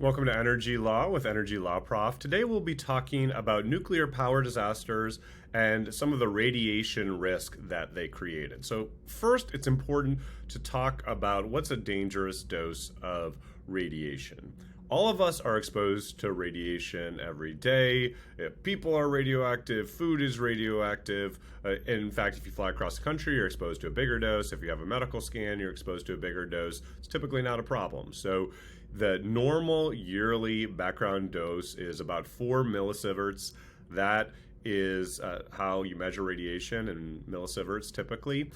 Welcome to Energy Law with Energy Law Prof. Today we'll be talking about nuclear power disasters and some of the radiation risk that they created. So first, it's important to talk about what's a dangerous dose of radiation. All of us are exposed to radiation every day. People are radioactive, food is radioactive. In fact, if you fly across the country, you're exposed to a bigger dose. If you have a medical scan, you're exposed to a bigger dose. It's typically not a problem. So the normal yearly background dose is about 4 millisieverts. That is how you measure radiation in millisieverts typically.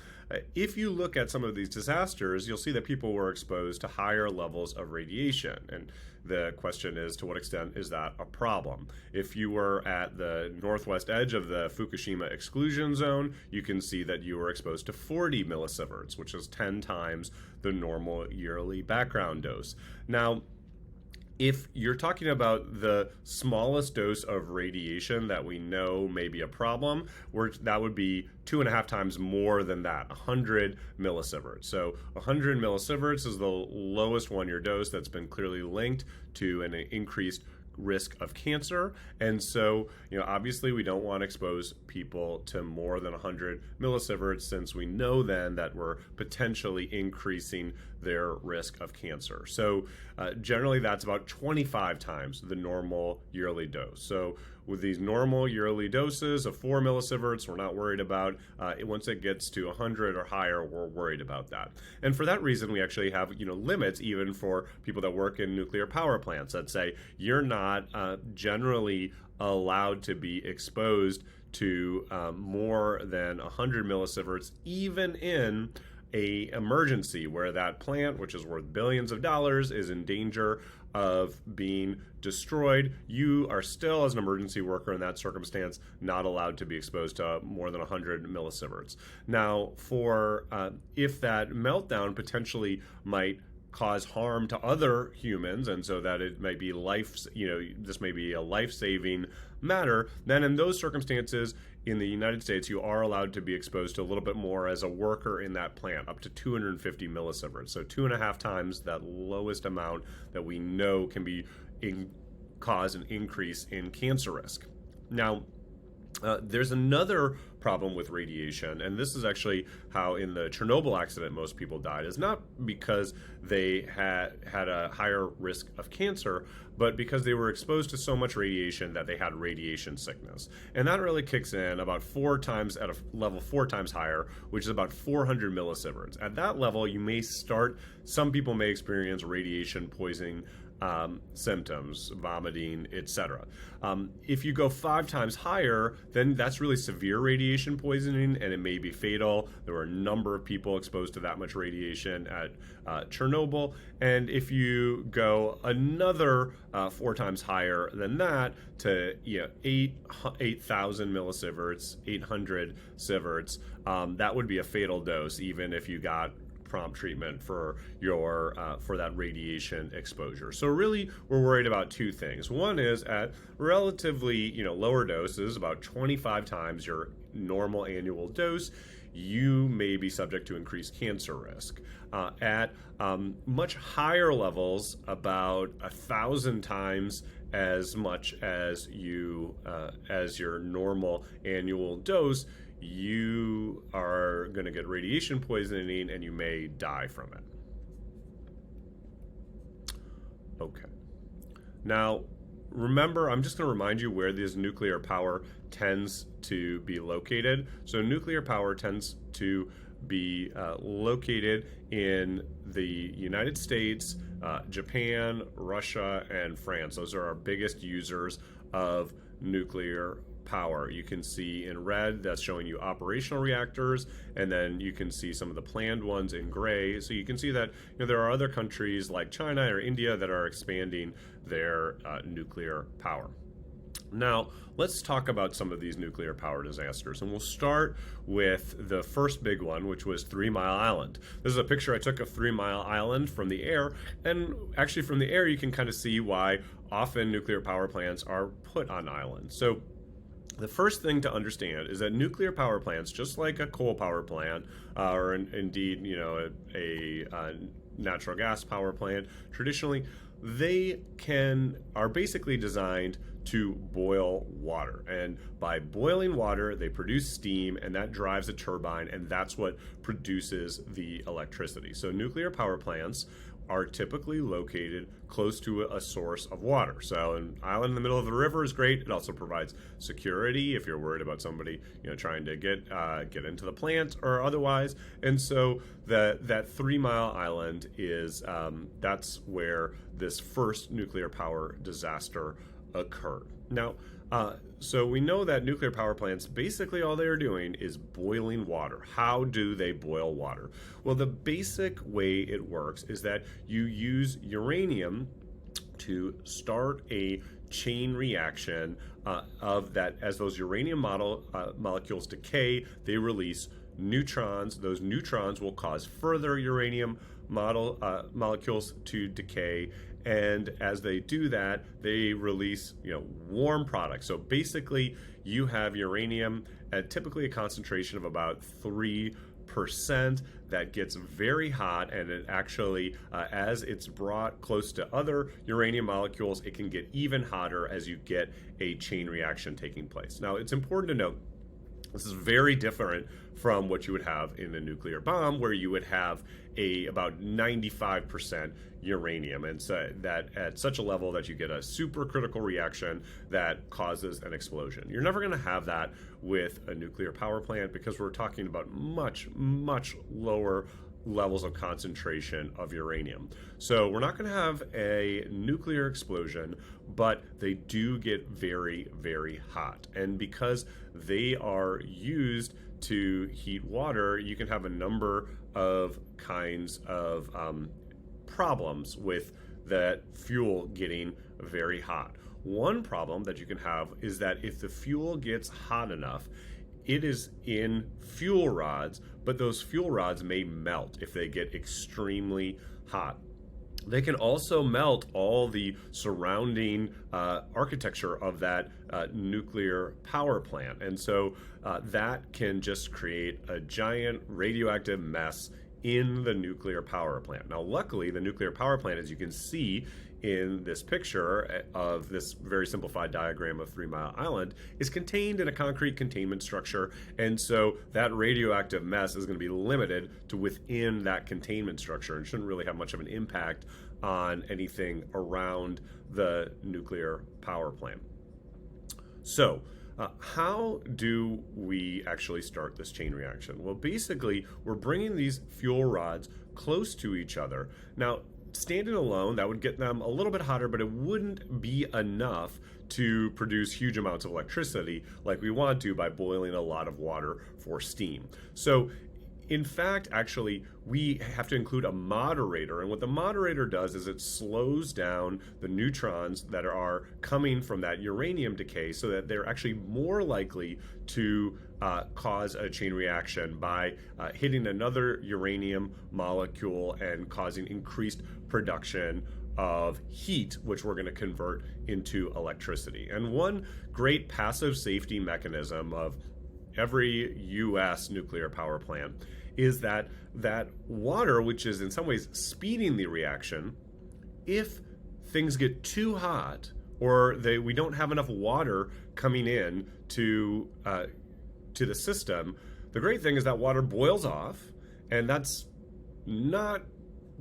If you look at some of these disasters, you'll see that people were exposed to higher levels of radiation. And the question is, to what extent is that a problem? If you were at the northwest edge of the Fukushima exclusion zone, you can see that you were exposed to 40 millisieverts, which is 10 times the normal yearly background dose. Now, if you're talking about the smallest dose of radiation that we know may be a problem, that would be 2.5 times more than that, 100 millisieverts. So 100 millisieverts is the lowest one-year dose that's been clearly linked to an increased risk of cancer. And so, obviously we don't want to expose people to more than 100 millisieverts, since we know then that we're potentially increasing their risk of cancer. So generally that's about 25 times the normal yearly dose. So with these normal yearly doses of 4 millisieverts, we're not worried about. Once it gets to 100 or higher, we're worried about that. And for that reason, we actually have limits even for people that work in nuclear power plants that say you're not generally allowed to be exposed to more than 100 millisieverts, even in a emergency where that plant, which is worth billions of dollars, is in danger of being destroyed. You are still, as an emergency worker in that circumstance, not allowed to be exposed to more than 100 millisieverts. Now, for if that meltdown potentially might cause harm to other humans, and so that it might be this may be a life-saving matter, then in those circumstances in the United States, you are allowed to be exposed to a little bit more as a worker in that plant, up to 250 millisieverts. So 2.5 times that lowest amount that we know can be cause an increase in cancer risk. Now, there's another problem with radiation, and this is actually how in the Chernobyl accident most people died, is not because they had a higher risk of cancer, but because they were exposed to so much radiation that they had radiation sickness. And that really kicks in about 4 times at a level 4 times higher, which is about 400 millisieverts. At that level, some people may experience radiation poisoning symptoms, vomiting, etc. If you go 5 times higher, then that's really severe radiation poisoning, and it may be fatal. There were a number of people exposed to that much radiation at Chernobyl. And if you go another 4 times higher than that to 8,000 millisieverts, 800 sieverts, that would be a fatal dose, even if you got prompt treatment for that radiation exposure. So really, we're worried about 2 things. One is at relatively lower doses, about 25 times your normal annual dose, you may be subject to increased cancer risk. At much higher levels, about 1,000 times as much as your normal annual dose, you are going to get radiation poisoning and you may die from it. Okay. Now, remember, I'm just going to remind you where this nuclear power tends to be located. So nuclear power tends to be located in the United States, Japan, Russia, and France. Those are our biggest users of nuclear power. You can see in red, that's showing you operational reactors, and then you can see some of the planned ones in gray. So you can see that there are other countries like China or India that are expanding their nuclear power. Now, let's talk about some of these nuclear power disasters, and we'll start with the first big one, which was 3 Mile Island. This is a picture I took of 3 Mile Island from the air, and actually from the air you can kind of see why often nuclear power plants are put on islands. So the first thing to understand is that nuclear power plants, just like a coal power plant, or indeed, a natural gas power plant, traditionally they are basically designed to boil water. And by boiling water, they produce steam, and that drives a turbine, and that's what produces the electricity. So nuclear power plants are typically located close to a source of water. So an island in the middle of the river is great. It also provides security if you're worried about somebody, trying to get into the plant or otherwise. And so that 3 Mile Island is that's where this first nuclear power disaster occurred. Now, so we know that nuclear power plants, basically all they are doing is boiling water. How do they boil water? Well, the basic way it works is that you use uranium to start a chain reaction of that. As those uranium molecules decay, they release neutrons. Those neutrons will cause further uranium molecules to decay, and as they do that, they release warm products. So basically, you have uranium at typically a concentration of about 3% that gets very hot, and it actually, as it's brought close to other uranium molecules, it can get even hotter as you get a chain reaction taking place. Now, it's important to note this is very different from what you would have in a nuclear bomb, where you would have about 95% uranium, and so that at such a level that you get a supercritical reaction that causes an explosion. You're never going to have that with a nuclear power plant, because we're talking about much, much lower levels of concentration of uranium. So we're not going to have a nuclear explosion, but they do get very, very hot. And because they are used to heat water, you can have a number of kinds of problems with that fuel getting very hot. One problem that you can have is that if the fuel gets hot enough, it is in fuel rods, but those fuel rods may melt if they get extremely hot. They can also melt all the surrounding architecture of that nuclear power plant. And so that can just create a giant radioactive mess in the nuclear power plant. Now, luckily, the nuclear power plant, as you can see in this picture of this very simplified diagram of 3 Mile Island, is contained in a concrete containment structure, and so that radioactive mess is going to be limited to within that containment structure and shouldn't really have much of an impact on anything around the nuclear power plant. So, how do we actually start this chain reaction? Well, basically, we're bringing these fuel rods close to each other. Now, standing alone, that would get them a little bit hotter, but it wouldn't be enough to produce huge amounts of electricity like we want to by boiling a lot of water for steam. So, in fact, actually, we have to include a moderator, and what the moderator does is it slows down the neutrons that are coming from that uranium decay so that they're actually more likely to cause a chain reaction by hitting another uranium molecule and causing increased production of heat, which we're going to convert into electricity. And one great passive safety mechanism of every U.S. nuclear power plant is that water, which is in some ways speeding the reaction, if things get too hot or we don't have enough water coming in to the system, the great thing is that water boils off, and that's not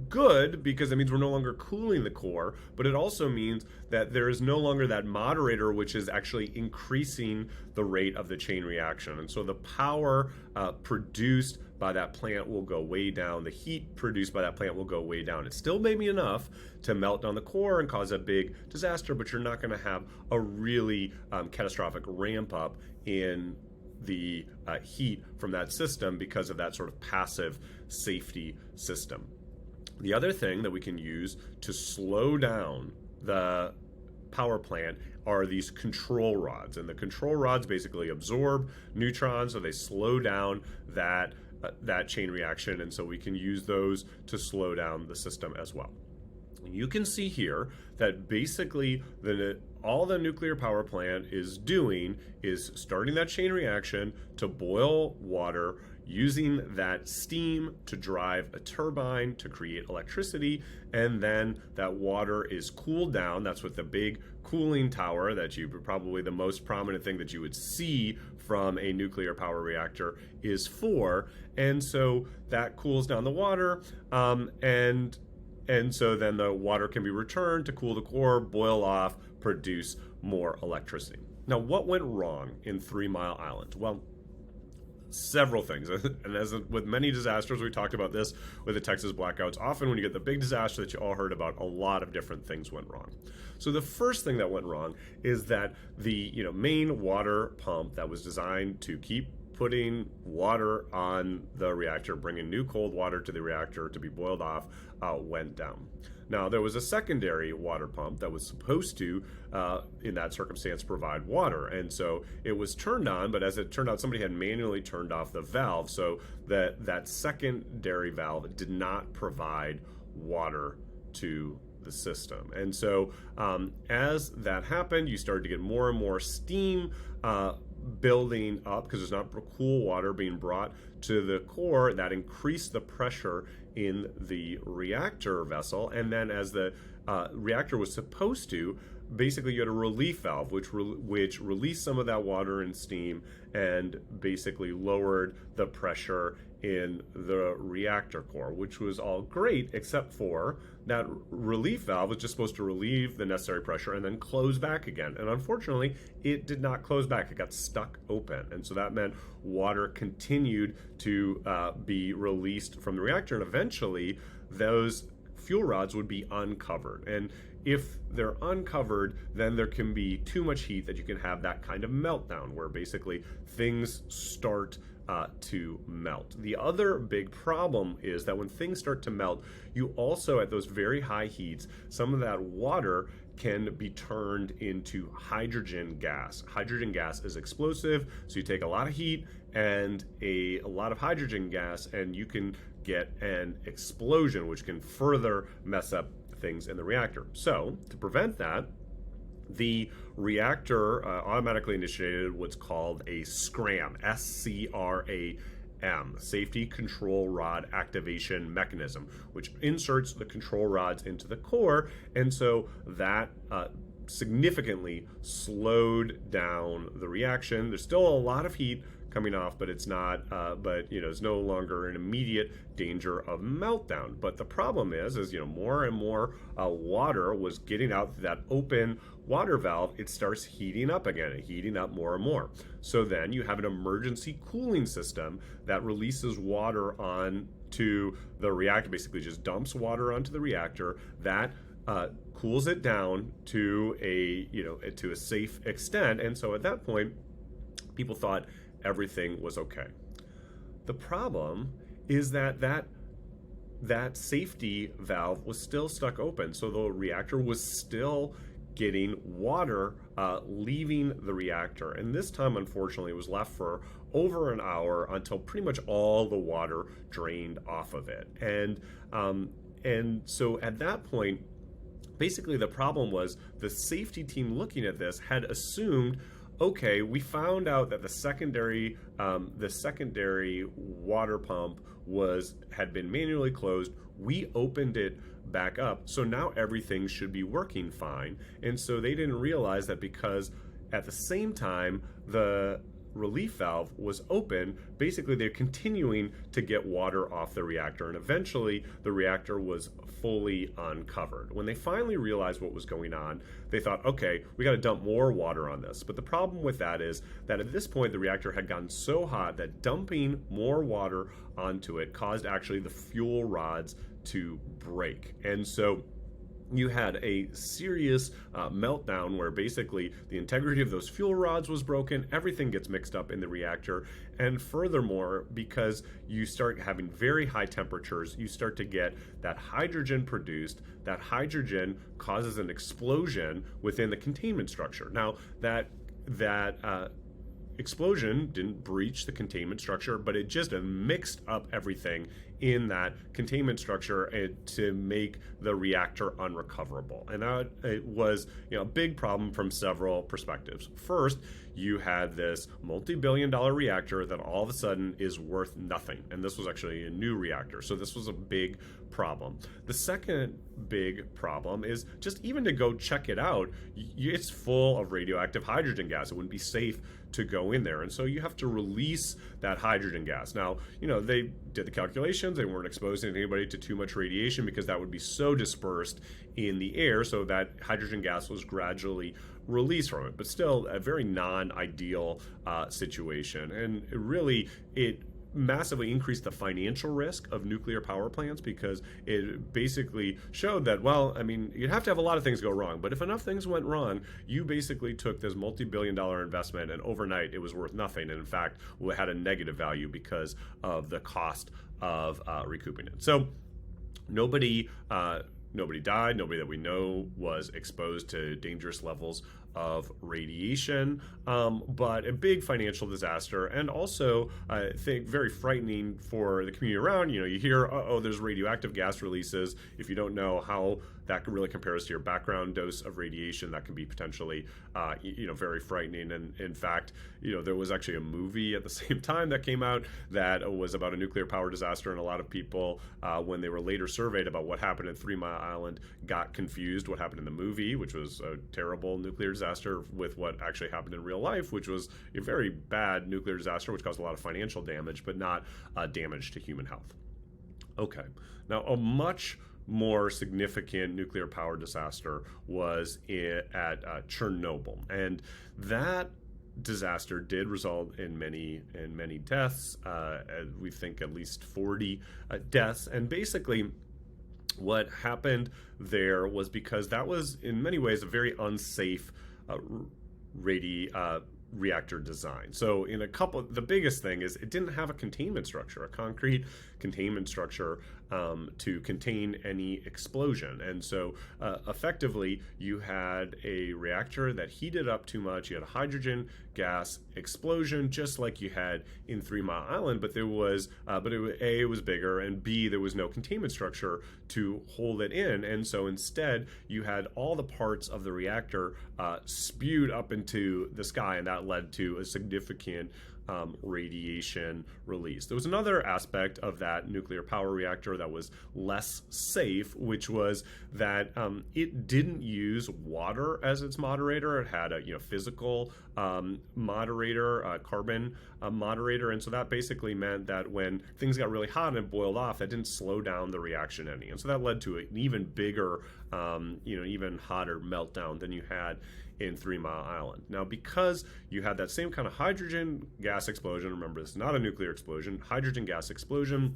good because it means we're no longer cooling the core, but it also means that there is no longer that moderator, which is actually increasing the rate of the chain reaction. And so the power produced by that plant will go way down. The heat produced by that plant will go way down. It still may be enough to melt down the core and cause a big disaster, but you're not going to have a really catastrophic ramp up in the heat from that system because of that sort of passive safety system. The other thing that we can use to slow down the power plant are these control rods. And the control rods basically absorb neutrons, so they slow down that chain reaction. And so we can use those to slow down the system as well. You can see here that basically all the nuclear power plant is doing is starting that chain reaction to boil water using that steam to drive a turbine to create electricity, and then that water is cooled down. That's what the big cooling tower that you probably the most prominent thing that you would see from a nuclear power reactor is for. And so that cools down the water, and so then the water can be returned to cool the core, boil off, produce more electricity. Now, what went wrong in 3 Mile Island? Well, several things. And as with many disasters, we talked about this with the Texas blackouts. Often when you get the big disaster that you all heard about, a lot of different things went wrong. So the first thing that went wrong is that the main water pump that was designed to keep putting water on the reactor, bringing new cold water to the reactor to be boiled off, went down. Now, there was a secondary water pump that was supposed to, in that circumstance, provide water. And so it was turned on, but as it turned out, somebody had manually turned off the valve, so that secondary valve did not provide water to the system. And so as that happened, you started to get more and more steam building up because there's not cool water being brought to the core. That increased the pressure in the reactor vessel, and then as the reactor was supposed to, basically you had a relief valve which released some of that water and steam and basically lowered the pressure in the reactor core, which was all great, except for that relief valve was just supposed to relieve the necessary pressure and then close back again. And unfortunately, it did not close back. It got stuck open. And so that meant water continued to be released from the reactor, and eventually those fuel rods would be uncovered. And if they're uncovered, then there can be too much heat that you can have that kind of meltdown where basically things start to melt. The other big problem is that when things start to melt, you also, at those very high heats, some of that water can be turned into hydrogen gas. Hydrogen gas is explosive, so you take a lot of heat and a lot of hydrogen gas, and you can get an explosion, which can further mess up things in the reactor. So, to prevent that, the reactor automatically initiated what's called a SCRAM, SCRAM, Safety Control Rod Activation Mechanism, which inserts the control rods into the core, and so that significantly slowed down the reaction. There's still a lot of heat coming off, but it's not, it's no longer an immediate danger of meltdown. But the problem is more and more water was getting out that open water valve. It starts heating up again and heating up more and more. So then you have an emergency cooling system that releases water onto the reactor, basically just dumps water onto the reactor that cools it down to a safe extent. And so at that point, people thought everything was okay. The problem is that safety valve was still stuck open, so the reactor was still getting water leaving the reactor. And this time, unfortunately, it was left for over an hour until pretty much all the water drained off of it. And so at that point, basically the problem was the safety team looking at this had assumed, okay, we found out that the secondary water pump had been manually closed. We opened it back up, so now everything should be working fine. And so they didn't realize that because at the same time the relief valve was open, basically they're continuing to get water off the reactor, and eventually the reactor was fully uncovered. When they finally realized what was going on, they thought, okay, we got to dump more water on this. But the problem with that is that at this point the reactor had gotten so hot that dumping more water onto it caused actually the fuel rods to break. And so you had a serious meltdown where basically the integrity of those fuel rods was broken, everything gets mixed up in the reactor, and furthermore, because you start having very high temperatures, you start to get that hydrogen produced. That hydrogen causes an explosion within the containment structure. Now, that explosion didn't breach the containment structure, but it just mixed up everything in that containment structure to make the reactor unrecoverable. And that it was a big problem from several perspectives. First, you had this multi-billion-dollar reactor that all of a sudden is worth nothing. And this was actually a new reactor. So this was a big problem. The second big problem is just even to go check it out, it's full of radioactive hydrogen gas. It wouldn't be safe to go in there. And so you have to release that hydrogen gas. Now, they did the calculations. They weren't exposing anybody to too much radiation because that would be so dispersed in the air, so that hydrogen gas was gradually released from it. But still a very non-ideal situation. And it massively increased the financial risk of nuclear power plants, because it basically showed that, you'd have to have a lot of things go wrong, but if enough things went wrong, you basically took this multi-billion-dollar investment and overnight it was worth nothing, and in fact had a negative value because of the cost of recouping it. So nobody died. Nobody that we know was exposed to dangerous levels of radiation, but a big financial disaster, and also I think very frightening for the community around. You hear, there's radioactive gas releases. If you don't know how that really compares to your background dose of radiation, that can be potentially, very frightening. And in fact, there was actually a movie at the same time that came out that was about a nuclear power disaster, and a lot of people, when they were later surveyed about what happened at 3 Mile Island, got confused what happened in the movie, which was a terrible nuclear disaster, with what actually happened in real life, which was a very bad nuclear disaster, which caused a lot of financial damage, but not damage to human health. Okay, now a much more significant nuclear power disaster was at Chernobyl, and that disaster did result in many deaths. We think at least 40 deaths, and basically what happened there was because that was in many ways a very unsafe reactor design. So the biggest thing is it didn't have a containment structure, a concrete containment structure to contain any explosion. And so effectively you had a reactor that heated up too much. You had a hydrogen gas explosion, just like you had in 3 Mile Island, but it was bigger, and B, there was no containment structure to hold it in. And so instead you had all the parts of the reactor spewed up into the sky, and that led to a significant radiation release. There was another aspect of that nuclear power reactor that was less safe, which was that it didn't use water as its moderator. It had a physical moderator, carbon moderator, and so that basically meant that when things got really hot and it boiled off, that didn't slow down the reaction any, and so that led to an even bigger, even hotter meltdown than you had in 3 Mile Island. Now, because you had that same kind of hydrogen gas explosion, remember this is not a nuclear explosion, hydrogen gas explosion,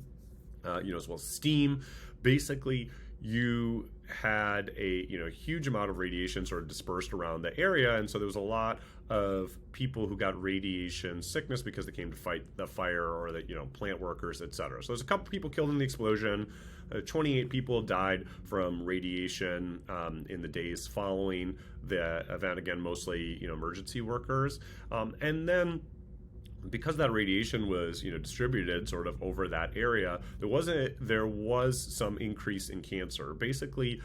as well as steam, basically you had a huge amount of radiation sort of dispersed around the area, and so there was a lot of people who got radiation sickness because they came to fight the fire, or the plant workers, etc. So there's a couple people killed in the explosion. 28 people died from radiation in the days following the event. Again, mostly emergency workers, and then because that radiation was distributed sort of over that area, there was some increase in cancer. Basically,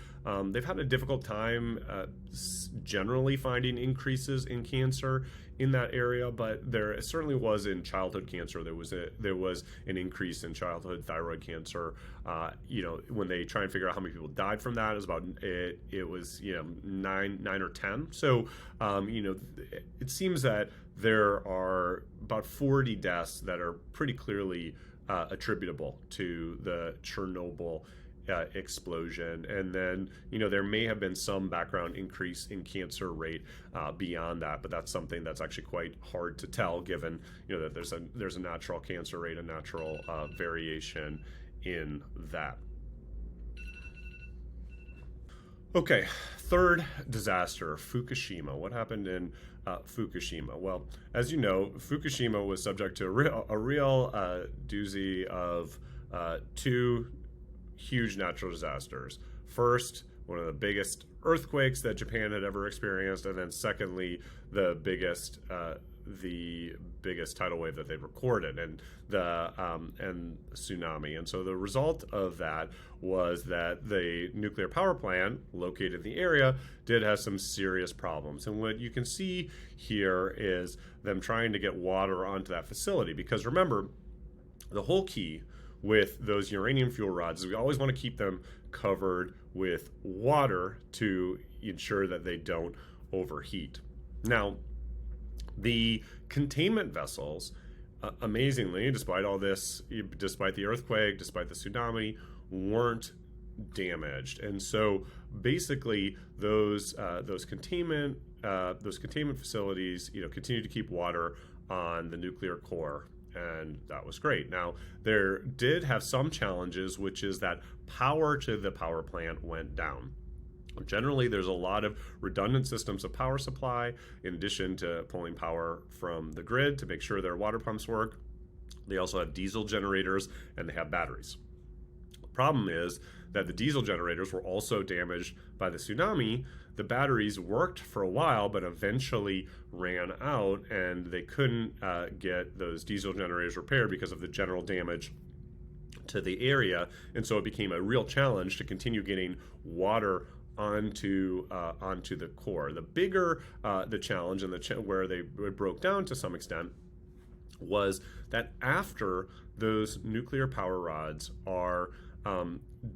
they've had a difficult time generally finding increases in cancer in that area, but there certainly was in childhood cancer. There was an increase in childhood thyroid cancer. When they try and figure out how many people died from that, it was 9 or 10. So it seems that there are about 40 deaths that are pretty clearly attributable to the Chernobyl explosion, and then there may have been some background increase in cancer rate beyond that, but that's something that's actually quite hard to tell, given that there's a natural cancer rate, a natural variation in that. Okay, third disaster, Fukushima. What happened in Fukushima? Well, as you know, Fukushima was subject to a real doozy of two huge natural disasters. First, one of the biggest earthquakes that Japan had ever experienced, and then secondly, the biggest the biggest tidal wave that they've recorded, and the tsunami. And so the result of that was that the nuclear power plant located in the area did have some serious problems. And what you can see here is them trying to get water onto that facility, because remember, the whole key with those uranium fuel rods is we always want to keep them covered with water to ensure that they don't overheat. Now, the containment vessels, amazingly, despite all this, despite the earthquake, despite the tsunami, weren't damaged. And so basically those containment facilities, continue to keep water on the nuclear core, and that was great. Now, there did have some challenges, which is that power to the power plant went down. Generally, there's a lot of redundant systems of power supply, in addition to pulling power from the grid to make sure their water pumps work. They also have diesel generators, and they have batteries. The problem is that the diesel generators were also damaged by the tsunami. The batteries worked for a while, but eventually ran out, and they couldn't get those diesel generators repaired because of the general damage to the area. And so it became a real challenge to continue getting water onto the core. The bigger the challenge, and where they broke down to some extent, was that after those nuclear power rods are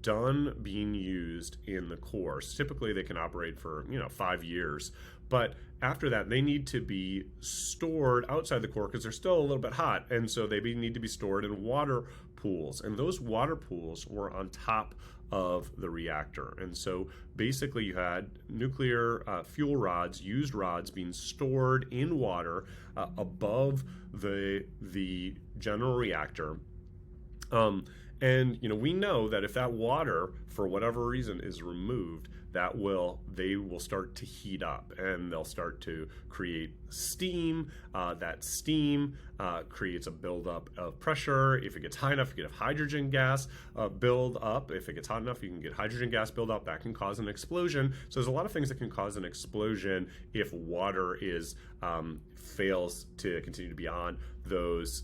done being used in the core, so typically they can operate for 5 years, but after that they need to be stored outside the core because they're still a little bit hot, and so they need to be stored in water pools, and those water pools were on top of the reactor. And so basically you had nuclear fuel rods, used rods, being stored in water above the general reactor. And we know that if that water, for whatever reason, is removed, they will start to heat up, and they'll start to create steam. That steam creates a buildup of pressure. If it gets high enough, you can have hydrogen gas build up. If it gets hot enough, you can get hydrogen gas build up. That can cause an explosion. So there's a lot of things that can cause an explosion if water fails to continue to be on those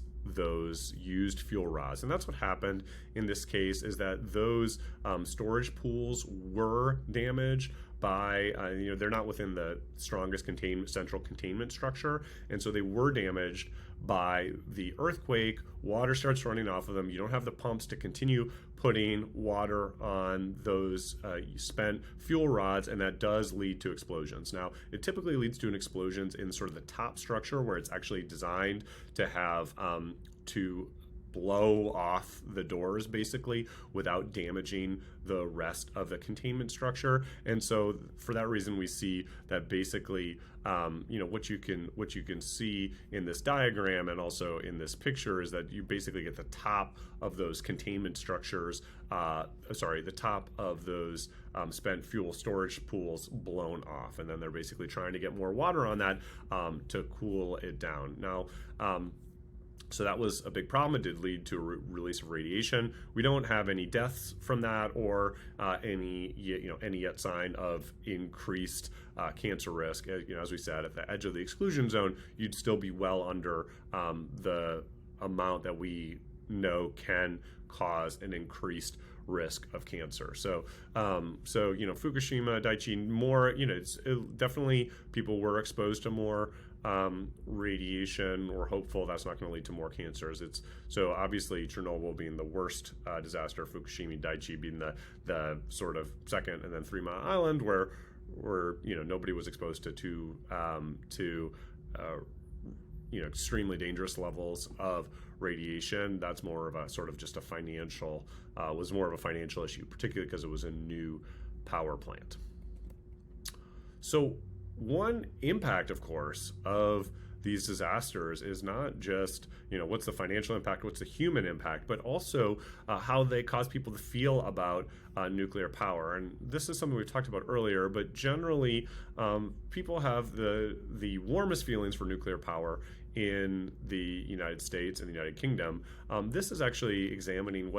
used fuel rods. And that's what happened in this case, is that those storage pools were damaged by they're not within the strongest central containment structure, and so they were damaged by the earthquake. Water starts running off of them. You don't have the pumps to continue putting water on those spent fuel rods, and that does lead to explosions. Now, it typically leads to explosions in sort of the top structure, where it's actually designed to have to blow off the doors basically without damaging the rest of the containment structure. And so for that reason, we see that basically what you can see in this diagram and also in this picture is that you basically get the top of those containment structures, the top of those spent fuel storage pools blown off, and then they're basically trying to get more water on that to cool it down. Now, so that was a big problem. It did lead to a release of radiation. We don't have any deaths from that, or any yet sign of increased cancer risk. As we said, at the edge of the exclusion zone, you'd still be well under the amount that we know can cause an increased risk of cancer. So Fukushima, Daiichi, more, definitely people were exposed to more radiation. We're hopeful that's not going to lead to more cancers. So obviously Chernobyl being the worst disaster, Fukushima, Daiichi being the sort of second, and then 3 Mile Island where nobody was exposed to extremely dangerous levels of radiation. That's more of a sort of just a financial issue, particularly because it was a new power plant. So one impact, of course, of these disasters is not just, what's the financial impact, what's the human impact, but also how they cause people to feel about nuclear power. And this is something we've talked about earlier, but generally people have the warmest feelings for nuclear power in the United States and the United Kingdom. This is actually examining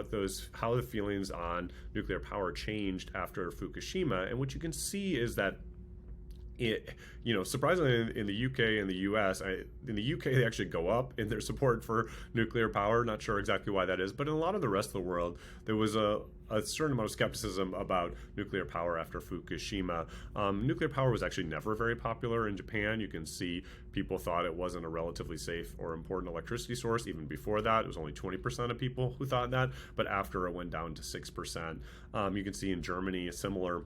how the feelings on nuclear power changed after Fukushima. And what you can see is that Surprisingly, in the UK and the US, in the UK, they actually go up in their support for nuclear power. Not sure exactly why that is, but in a lot of the rest of the world, there was a certain amount of skepticism about nuclear power after Fukushima. Nuclear power was actually never very popular in Japan. You can see people thought it wasn't a relatively safe or important electricity source. Even before that, it was only 20% of people who thought that, but after it went down to 6%. You can see in Germany a similar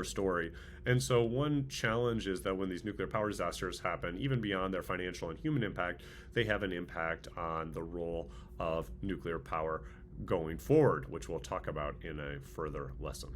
story. And so one challenge is that when these nuclear power disasters happen, even beyond their financial and human impact, they have an impact on the role of nuclear power going forward, which we'll talk about in a further lesson.